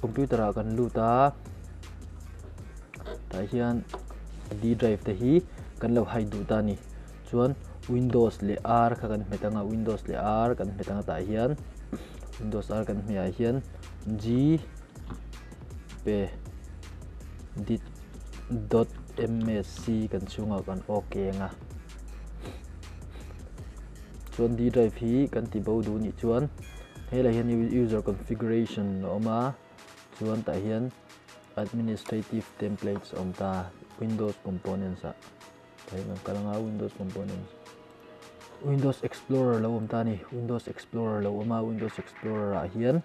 computer kan luta ta hian D drive te hi kan lo hai du ta ni chuan Windows le R kha kan hmetanga Windows le R kan hmetanga ta hian Windows R kan hmia hian G p .msc kan chunga kan ok nga chuan D drive hi kan ti bo du ni chuan hela hian user configuration oma chuan ta hian administrative templates omta Windows components a tahian kalanga Windows components Windows Explorer lo omta ni Windows Explorer lo oma Windows Explorer a hian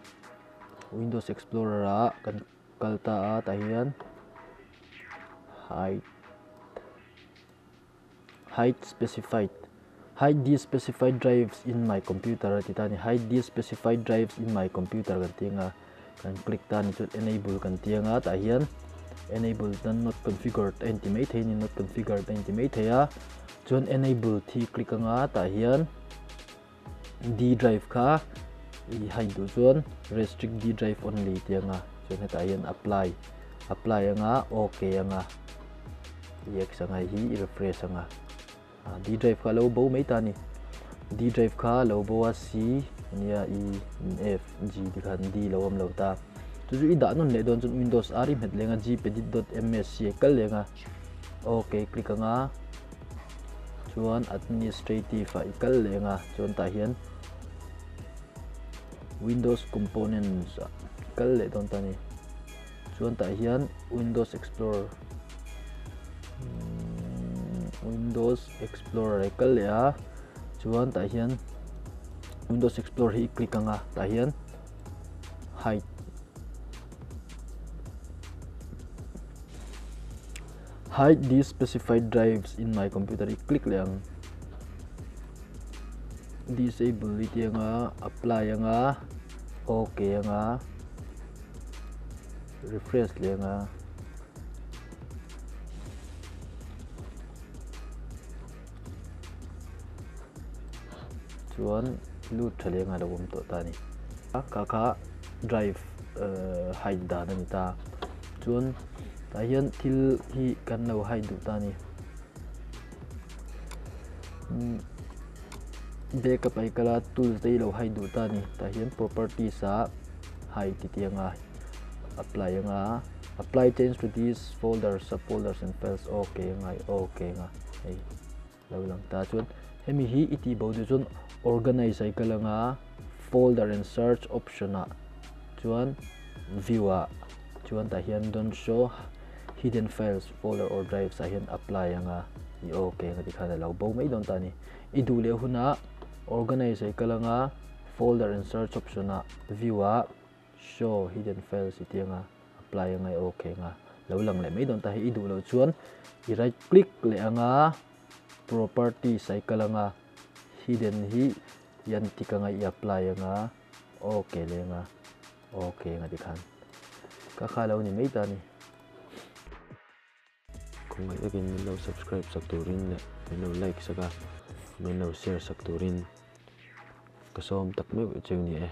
Windows Explorer a kan kalta a ta hian hide specified hide these specified drives in my computer titani hide these specified drives in my computer kan tinga kan click tan chu enable kan tianga ta hian enable dan not configured intimate he not configured intimate heya chuan enable thi click anga ta hian D drive kha I hide du chuan restrict D drive only tianga chuan ta hian apply anga okay anga ex anga hi refresh anga D drive kha lo bo mai ta ni D drive kha lo bo a C nia E F G dikhan D lo om lo ta chu I da non le don chun Windows R met lenga gpedit.msc kal lenga okay click anga chuan administrative a ikal lenga chuan ta hian Windows components kal le don ta ni chuan ta hian Windows Explorer kal le a chuan ta hian Windows Explorer hi click anga ta hian hide these specified drives in my computer I click lang disable iti anga apply anga okay anga refresh le anga chuan loot thale nga lo to ta ni kaka drive hide da ni ta chuan ta hian thil hi kan lo hide du ta ni backup ai kala tools dei lo hide du ta ni ta hian properties a hide ti anga apply change to these folders subfolders and files okay nga hey lo lang ta chuan hemi hi iti bo du chun organize ai kalanga folder and search option a chuan view a chuan ta hian don't show hidden files folder or drives a hian apply anga I okay nga dikhana lo bo mai don ta ni I du le huna organize ai kalanga folder and search option a view a show hidden files iti anga apply anga okay nga lo lang le mai don ta hi I du lo chuan I right click le anga properties ai kalanga hidden hi yan tikanga I apply anga okay le nga okay nga dikhan ka khalaw ni mai ta ni kung ay again may subscribe sak turin may like saka may share sak turin kasom tak may ni